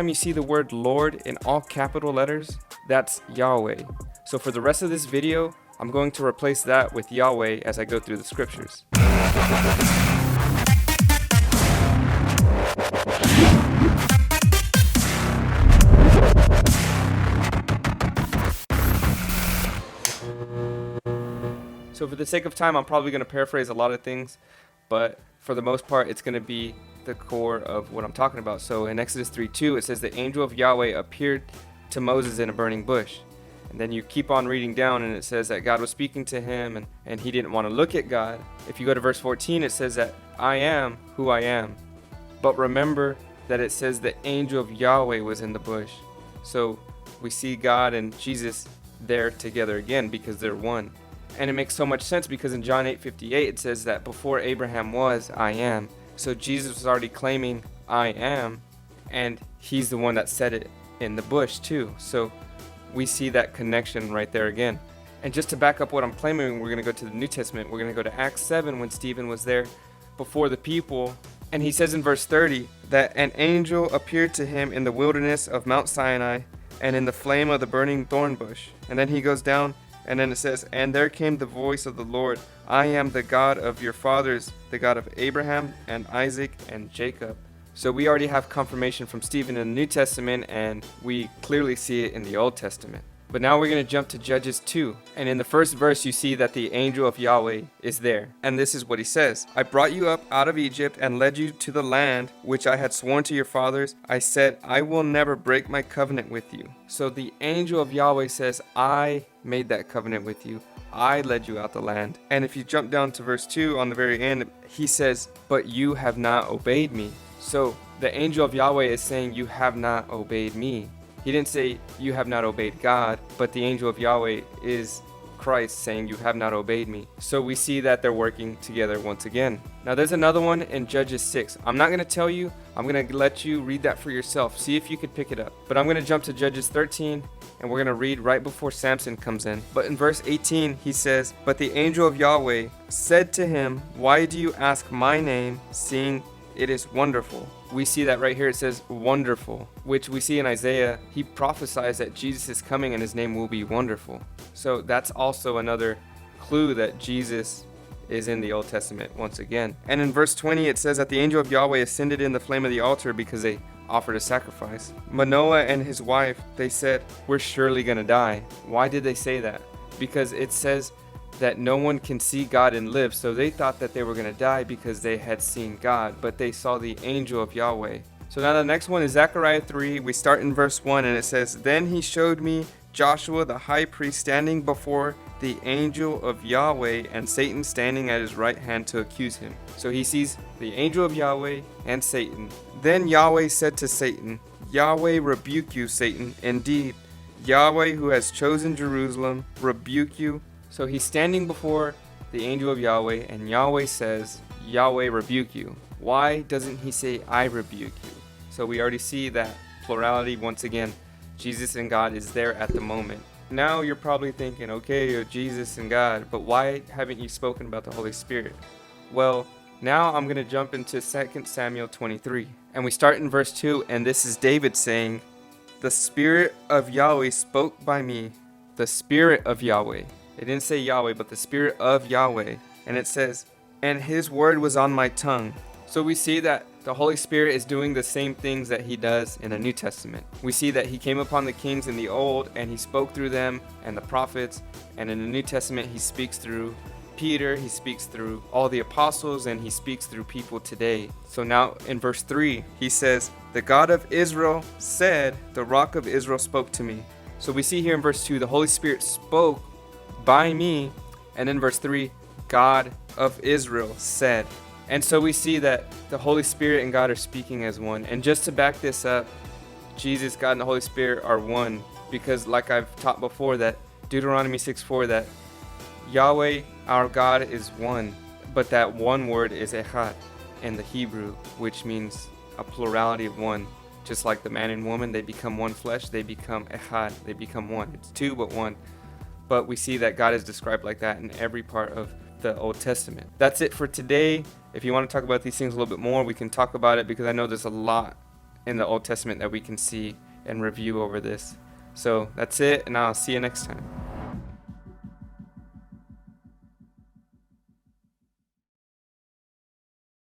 Time you see the word Lord in all capital letters, that's Yahweh. So for the rest of this video, I'm going to replace that with Yahweh as I go through the scriptures. So for the sake of time, I'm probably going to paraphrase a lot of things, but for the most part, it's going to be the core of what I'm talking about. So in Exodus 3:2, it says the angel of Yahweh appeared to Moses in a burning bush. And then you keep on reading down and it says that God was speaking to him and he didn't want to look at God. If you go to verse 14, it says that I am who I am. But remember that it says the angel of Yahweh was in the bush. So we see God and Jesus there together again because they're one. And it makes so much sense because in John 8:58 it says that before Abraham was, I am. So Jesus was already claiming I am, and he's the one that said it in the bush too. So we see that connection right there again. And just to back up what I'm claiming, we're going to go to the New Testament. We're going to go to Acts 7 when Stephen was there before the people. And he says in verse 30 that an angel appeared to him in the wilderness of Mount Sinai and in the flame of the burning thorn bush. And then he goes down and then it says, and there came the voice of the Lord, I am the God of your fathers, the God of Abraham and Isaac and Jacob. So we already have confirmation from Stephen in the New Testament, and we clearly see it in the Old Testament. But now we're going to jump to Judges 2. And in the first verse, you see that the angel of Yahweh is there. And this is what he says. I brought you up out of Egypt and led you to the land which I had sworn to your fathers. I said, I will never break my covenant with you. So the angel of Yahweh says, I made that covenant with you. I led you out the land. And if you jump down to verse 2 on the very end, he says, but you have not obeyed me. So the angel of Yahweh is saying, you have not obeyed me. He didn't say you have not obeyed God, but the angel of Yahweh is Christ saying you have not obeyed me. So we see that they're working together once again. Now there's another one in Judges 6. I'm not going to tell you. I'm going to let you read that for yourself. See if you could pick it up. But I'm going to jump to Judges 13 and we're going to read right before Samson comes in. But in verse 18 he says, but the angel of Yahweh said to him, why do you ask my name, seeing it is wonderful? We see that right here. It says wonderful, which we see in Isaiah. He prophesies that Jesus is coming and his name will be wonderful. So that's also another clue that Jesus is in the Old Testament once again. And in verse 20 it says that the angel of Yahweh ascended in the flame of the altar because they offered a sacrifice. Manoah and his wife, they said, we're surely gonna die. Why did they say that? Because it says that no one can see God and live. So they thought that they were going to die because they had seen God, but they saw the angel of Yahweh. So now the next one is Zechariah 3. We start in verse 1 and it says, then he showed me Joshua the high priest standing before the angel of Yahweh and Satan standing at his right hand to accuse him. So he sees the angel of Yahweh and Satan. Then Yahweh said to Satan, Yahweh rebuke you, Satan. Indeed, Yahweh who has chosen Jerusalem rebuke you. So he's standing before the angel of Yahweh, and Yahweh says, Yahweh rebuke you. Why doesn't he say, I rebuke you? So we already see that plurality once again. Jesus and God is there at the moment. Now you're probably thinking, okay, you're Jesus and God, but why haven't you spoken about the Holy Spirit? Well, now I'm going to jump into 2 Samuel 23. And we start in verse 2, and this is David saying, the Spirit of Yahweh spoke by me. The Spirit of Yahweh. It didn't say Yahweh, but the Spirit of Yahweh. And it says, and his word was on my tongue. So we see that the Holy Spirit is doing the same things that he does in the New Testament. We see that he came upon the kings in the Old and he spoke through them and the prophets. And in the New Testament, he speaks through Peter, he speaks through all the apostles, and he speaks through people today. So now in verse 3, he says, the God of Israel said, the rock of Israel spoke to me. So we see here in verse 2, the Holy Spirit spoke by me, and in verse 3, God of Israel said. And so we see that the Holy Spirit and God are speaking as one. And just to back this up, Jesus, God, and the Holy Spirit are one, because like I've taught before, that Deuteronomy 6:4, that Yahweh our God is one, but that one word is echad in the Hebrew, which means a plurality of one. Just like the man and woman, they become one flesh, they become echad, they become one. It's two but one. But we see that God is described like that in every part of the Old Testament. That's it for today. If you want to talk about these things a little bit more, we can talk about it, because I know there's a lot in the Old Testament that we can see and review over this. So that's it, and I'll see you next time.